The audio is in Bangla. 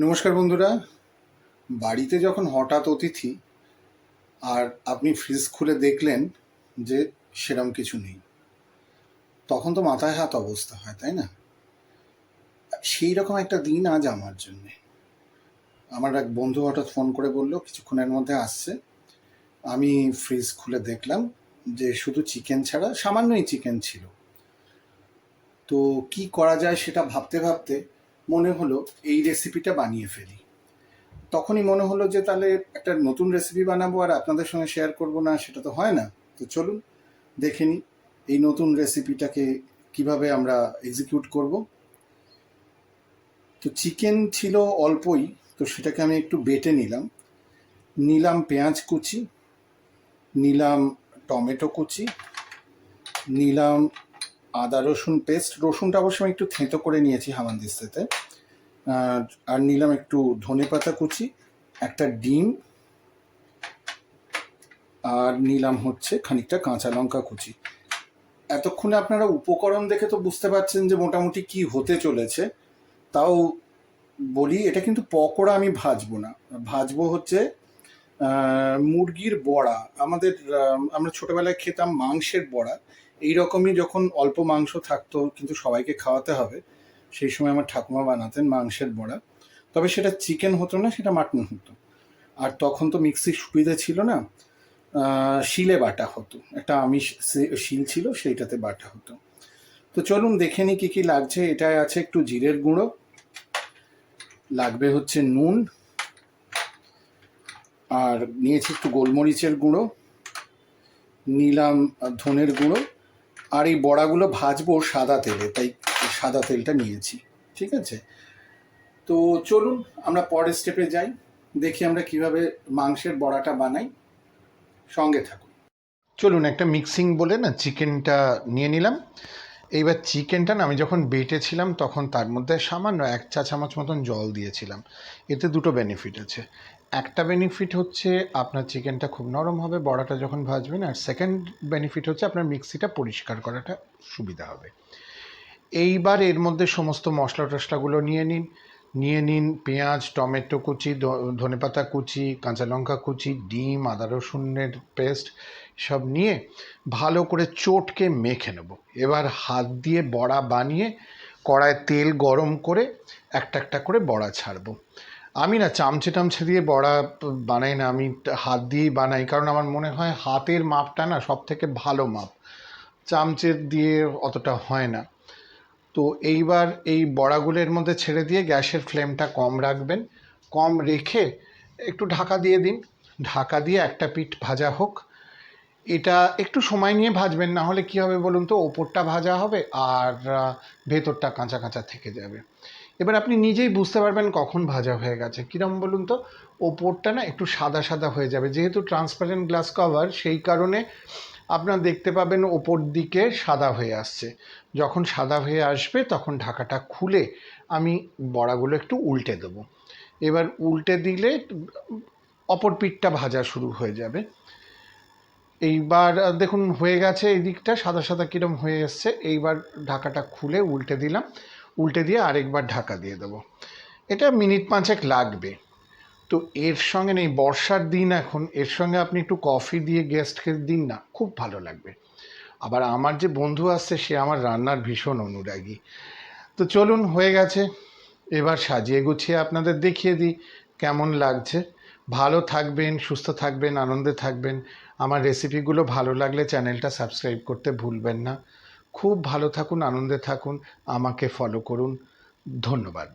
নমস্কার বন্ধুরা। বাড়িতে যখন হঠাৎ অতিথি আর আপনি ফ্রিজ খুলে দেখলেন যে সেরকম কিছু নেই, তখন তো মাথায় হাত অবস্থা হয়, তাই না? সেই রকম একটা দিন আজ আমার জন্যে। আমার এক বন্ধু হঠাৎ ফোন করে বলল কিছুক্ষণের মধ্যে আসছে। আমি ফ্রিজ খুলে দেখলাম যে শুধু চিকেন ছাড়া সামান্যই চিকেন ছিল। তো কি করা যায় সেটা ভাবতে ভাবতে মনে হলো এই রেসিপিটা বানিয়ে ফেলি। তখনই মনে হলো যে তাহলে একটা নতুন রেসিপি বানাবো আর আপনাদের সঙ্গে শেয়ার করব না, সেটা তো হয় না। তো চলুন দেখে নিই এই নতুন রেসিপিটাকে কিভাবে আমরা এক্সিকিউট করব। তো চিকেন ছিল অল্পই, তো সেটাকে আমি একটু বেটে নিলাম পেঁয়াজ কুচি, নিলাম টমেটো কুচি, নিলাম আদা রসুন পেস্ট, রসুনটা অবশ্য আমি একটু থেঁতো করে নিয়েছি হামানদিস্তাতে, আর নিলাম একটু ধনেপাতা কুচি, একটা ডিম, আর নিলাম হচ্ছে খানিকটা কাঁচা লঙ্কা কুচি। এতক্ষণে আপনারা উপকরণ দেখে তো বুঝতে পারছেন যে মোটামুটি কি হতে চলেছে। তাও বলি, এটা কিন্তু পকোড়া আমি ভাজবো না, ভাজবো হচ্ছে মুরগির বড়া। আমরা ছোটবেলায় খেতাম মাংসের বড়া। এইরকমই যখন অল্প মাংস থাকতো কিন্তু সবাইকে খাওয়াতে হবে, সেই সময় আমার ঠাকুমা বানাতেন মাংসের বড়া। তবে সেটা চিকেন হতো না, সেটা মাটন হতো। আর তখন তো মিক্সির সুবিধা ছিল না, শিলে বাটা হতো, একটা আমিষ শিল ছিল, সেইটাতে বাটা হতো। তো চলুন দেখে নিই কী কী লাগছে। এটায় আছে একটু জিরের গুঁড়ো, লাগবে হচ্ছে নুন, আর নিয়েছি একটু গোলমরিচের গুঁড়ো, নিলাম ধনের গুঁড়ো, আর এই বড়াগুলো ভাজবো সাদা তেলে, তাই সাদা তেলটা নিয়েছি। ঠিক আছে, তো চলুন আমরা পরের স্টেপে যাই, দেখি আমরা কিভাবে মাংসের বড়াটা বানাই। সঙ্গে থাকুন। চলুন, একটা মিক্সিং বলে না চিকেনটা নিয়ে নিলাম। এইবার চিকেনটা না আমি যখন বেটেছিলাম তখন তার মধ্যে সামান্য 1 চা চামচ মতন জল দিয়েছিলাম। এতে দুটো বেনিফিট আছে। একটা বেনিফিট হচ্ছে আপনার চিকেনটা খুব নরম হবে বড়াটা যখন ভাজবেন, আর সেকেন্ড বেনিফিট হচ্ছে আপনার মিক্সিটা পরিষ্কার করাটা সুবিধা হবে। এইবার এর মধ্যে সমস্ত মশলা টশলাগুলো নিয়ে নিন পেঁয়াজ, টমেটো কুচি, ধনেপাতা কুচি, কাঁচা লঙ্কা কুচি, ডিম, আদা রসুনের পেস্ট সব নিয়ে ভালো করে চটকে মেখে নেব। এবার হাত দিয়ে বড়া বানিয়ে কড়ায় তেল গরম করে একটা একটা করে বড়া ছাড়বো। আমি না চামচে টামচে দিয়ে বড়া বানাই না, আমি হাত দিয়েই বানাই, কারণ আমার মনে হয় হাতের মাপটা না সব থেকে ভালো মাপ, চামচের দিয়ে অতটা হয় না। তো এইবার এই বড়াগুলোর মধ্যে ছেড়ে দিয়ে গ্যাসের ফ্লেমটা কম রাখবেন, কম রেখে একটু ঢাকা দিয়ে দিন। ঢাকা দিয়ে একটা পিঠ ভাজা হোক। এটা একটু সময় নিয়ে ভাজবেন, না হলে কী হবে বলুন তো, ওপরটা ভাজা হবে আর ভেতরটা কাঁচা কাঁচা থেকে যাবে। এবার আপনি নিজেই বুঝতে পারবেন কখন ভাজা হয়ে গেছে। কীরকম বলুন তো, ওপরটা না একটু সাদা সাদা হয়ে যাবে, যেহেতু ট্রান্সপারেন্ট গ্লাস কভার, সেই কারণে আপনার দেখতে পাবেন ওপর দিকে সাদা হয়ে আসছে। যখন সাদা হয়ে আসবে তখন ঢাকাটা খুলে আমি বড়াগুলো একটু উল্টে দেবো। এবার উল্টে দিলে অপর পিঠটা ভাজা শুরু হয়ে যাবে। এইবার দেখুন হয়ে গেছে, এই দিকটা সাদা সাদা কীরকম হয়ে এসছে। এইবার ঢাকাটা খুলে উল্টে দিলাম, উল্টে দিয়ে আরেকবার ঢাকা দিয়ে দেবো। এটা মিনিট 5 লাগবে। তো এর সঙ্গে নেই, বর্ষার দিন এখন, এর সঙ্গে আপনি একটু কফি দিয়ে গেস্টকে দিন না, খুব ভালো লাগবে। আবার আমার যে বন্ধু আসছে সে আমার রান্নার ভীষণ অনুরাগী। তো চলুন হয়ে গেছে, এবার সাজিয়ে গুছিয়ে আপনাদের দেখিয়ে দিই কেমন লাগছে। ভালো থাকবেন, সুস্থ থাকবেন, আনন্দে থাকবেন। আমার রেসিপিগুলো ভালো লাগলে চ্যানেলটা সাবস্ক্রাইব করতে ভুলবেন না। খুব ভালো থাকুন, আনন্দে থাকুন, আমাকে ফলো করুন। ধন্যবাদ।